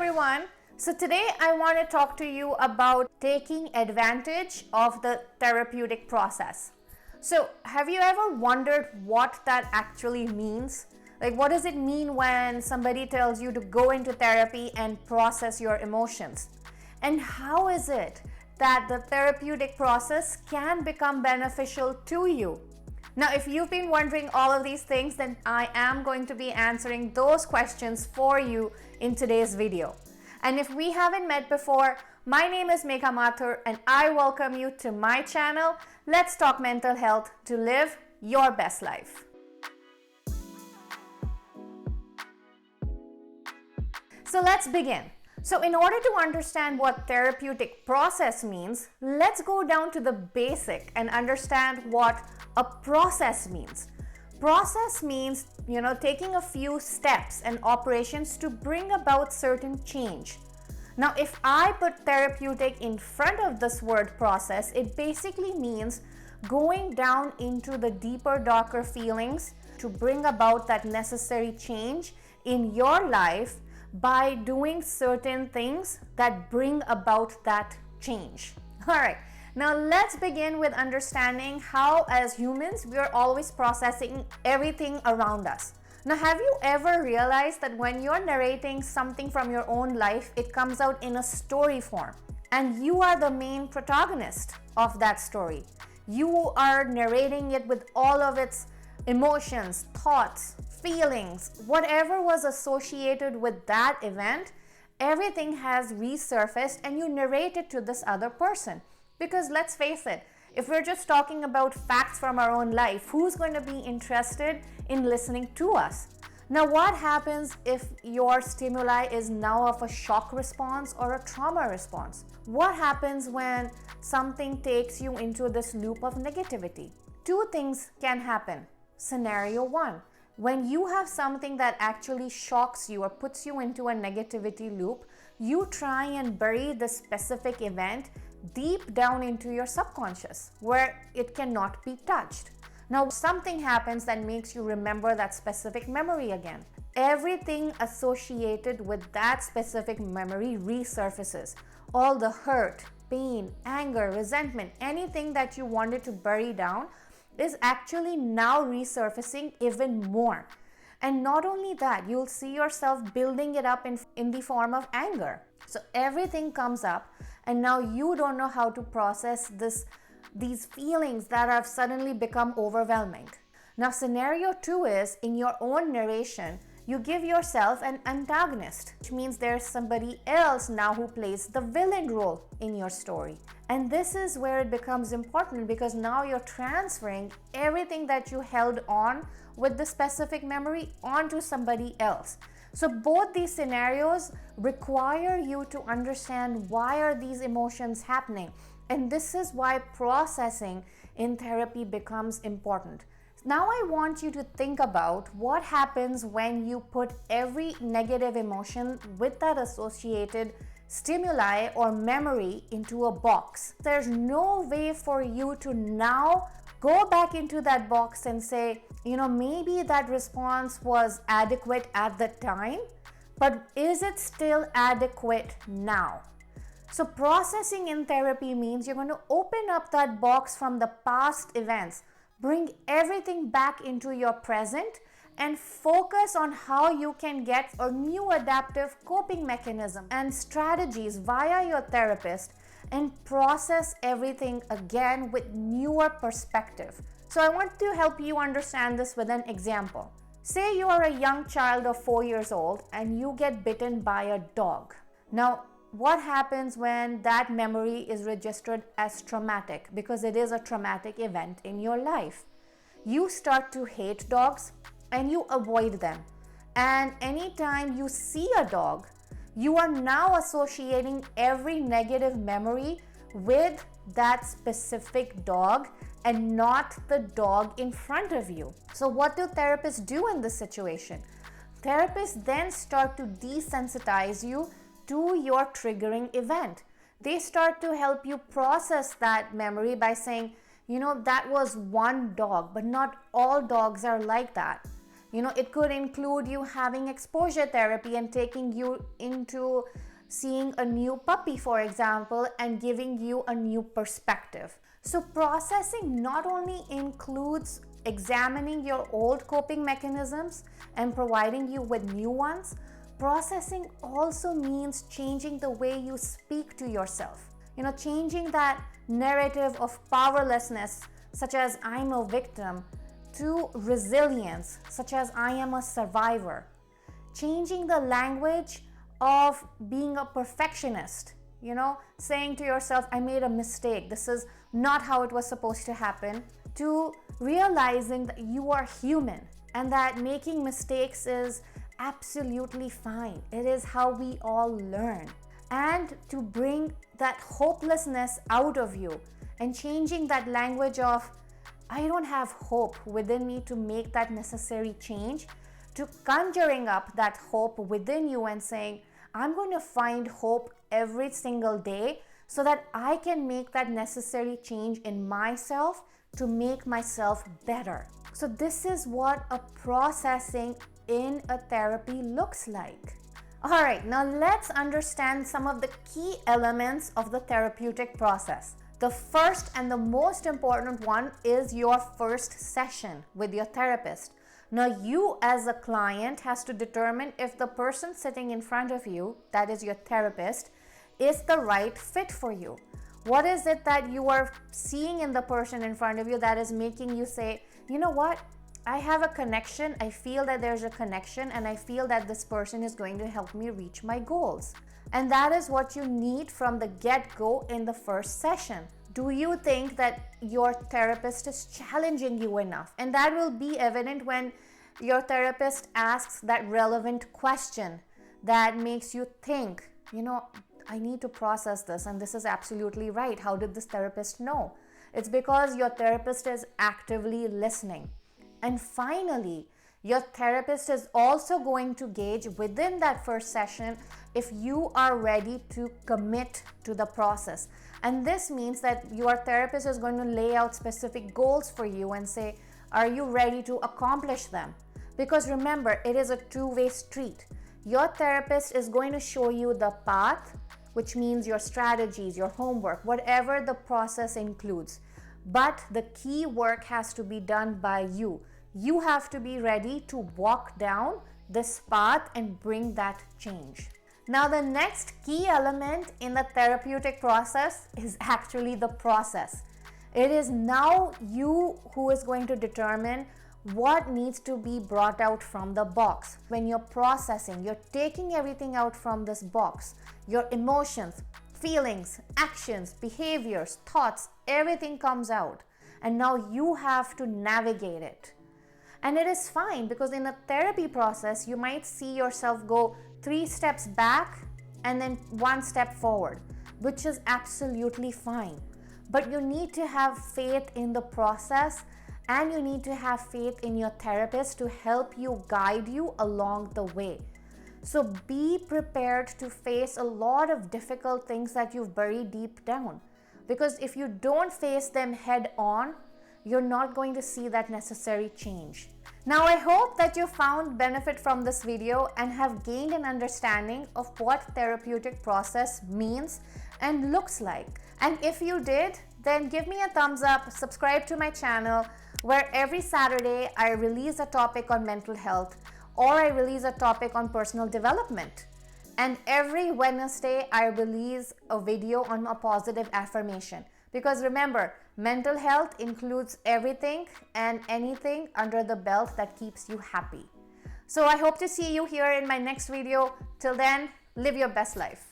everyone. So today I want to talk to you about taking advantage of the therapeutic process. So have you ever wondered what that actually means? Like, what does it mean when somebody tells you to go into therapy and process your emotions? And how is it that the therapeutic process can become beneficial to you? Now, if you've been wondering all of these things, then I am going to be answering those questions for you in today's video. And if we haven't met before, my name is Megha Mathur and I welcome you to my channel, Let's Talk Mental Health to live your best life. So let's begin. So in order to understand what therapeutic process means, let's go down to the basic and understand what a process means. Process means, taking a few steps and operations to bring about certain change. Now, if I put therapeutic in front of this word process, it basically means going down into the deeper, darker feelings to bring about that necessary change in your life by doing certain things that bring about that change. All right, now let's begin with understanding how, as humans, we are always processing everything around us. Now, have you ever realized that when you're narrating something from your own life, it comes out in a story form, and you are the main protagonist of that story? You are narrating it with all of its emotions, thoughts, feelings, whatever was associated with that event, everything has resurfaced and you narrate it to this other person. Because let's face it, if we're just talking about facts from our own life, who's going to be interested in listening to us? Now, what happens if your stimuli is now of a shock response or a trauma response? What happens when something takes you into this loop of negativity? Two things can happen. Scenario one, when you have something that actually shocks you or puts you into a negativity loop, you try and bury the specific event deep down into your subconscious where it cannot be touched. Now, something happens that makes you remember that specific memory again. Everything associated with that specific memory resurfaces. All the hurt, pain, anger, resentment, anything that you wanted to bury down is actually now resurfacing even more. And not only that, you'll see yourself building it up in the form of anger. So everything comes up and now you don't know how to process these feelings that have suddenly become overwhelming. Now, scenario two is, in your own narration, you give yourself an antagonist, which means there's somebody else now who plays the villain role in your story. And this is where it becomes important, because now you're transferring everything that you held on with the specific memory onto somebody else. So both these scenarios require you to understand why are these emotions happening. And this is why processing in therapy becomes important. Now I want you to think about what happens when you put every negative emotion with that associated stimuli or memory into a box. There's no way for you to now go back into that box and say, maybe that response was adequate at the time, but is it still adequate now? So processing in therapy means you're going to open up that box from the past events, bring everything back into your present, and focus on how you can get a new adaptive coping mechanism and strategies via your therapist and process everything again with newer perspective. So I want to help you understand this with an example. Say you are a young child of 4 years old and you get bitten by a dog. Now, what happens when that memory is registered as traumatic? Because it is a traumatic event in your life. You start to hate dogs and you avoid them. And anytime you see a dog, you are now associating every negative memory with that specific dog and not the dog in front of you. So what do therapists do in this situation? Therapists then start to desensitize you to your triggering event. They start to help you process that memory by saying, that was one dog, but not all dogs are like that. It could include you having exposure therapy and taking you into seeing a new puppy, for example, and giving you a new perspective. So processing not only includes examining your old coping mechanisms and providing you with new ones, processing also means changing the way you speak to yourself. Changing that narrative of powerlessness, such as I'm a victim, to resilience, such as I am a survivor. Changing the language of being a perfectionist, saying to yourself, I made a mistake, this is not how it was supposed to happen, to realizing that you are human and that making mistakes is absolutely fine. It is how we all learn. And to bring that hopelessness out of you and changing that language of, I don't have hope within me to make that necessary change, to conjuring up that hope within you and saying, I'm going to find hope every single day so that I can make that necessary change in myself to make myself better. So this is what a processing in a therapy looks like. All right, now let's understand some of the key elements of the therapeutic process. The first and the most important one is your first session with your therapist. Now you as a client has to determine if the person sitting in front of you, that is your therapist, is the right fit for you. What is it that you are seeing in the person in front of you that is making you say, you know what? I have a connection, I feel that there's a connection, and I feel that this person is going to help me reach my goals. And that is what you need from the get-go in the first session. Do you think that your therapist is challenging you enough? And that will be evident when your therapist asks that relevant question that makes you think, I need to process this, and this is absolutely right. How did this therapist know? It's because your therapist is actively listening. And finally, your therapist is also going to gauge within that first session if you are ready to commit to the process. And this means that your therapist is going to lay out specific goals for you and say, are you ready to accomplish them? Because remember, it is a two-way street. Your therapist is going to show you the path, which means your strategies, your homework, whatever the process includes. But the key work has to be done by you. You have to be ready to walk down this path and bring that change. Now, the next key element in the therapeutic process is actually the process. It is now you who is going to determine what needs to be brought out from the box. When you're processing, you're taking everything out from this box. Your emotions, feelings, actions, behaviors, thoughts, everything comes out. And now you have to navigate it. And it is fine, because in a therapy process, you might see yourself go 3 steps back and then 1 step forward, which is absolutely fine. But you need to have faith in the process, and you need to have faith in your therapist to help you, guide you along the way. So be prepared to face a lot of difficult things that you've buried deep down, because if you don't face them head on, you're not going to see that necessary change. Now, I hope that you found benefit from this video and have gained an understanding of what therapeutic process means and looks like. And if you did, then give me a thumbs up, subscribe to my channel, where every Saturday I release a topic on mental health or I release a topic on personal development. And every Wednesday I release a video on a positive affirmation. Because remember, mental health includes everything and anything under the belt that keeps you happy. So I hope to see you here in my next video. Till then, live your best life.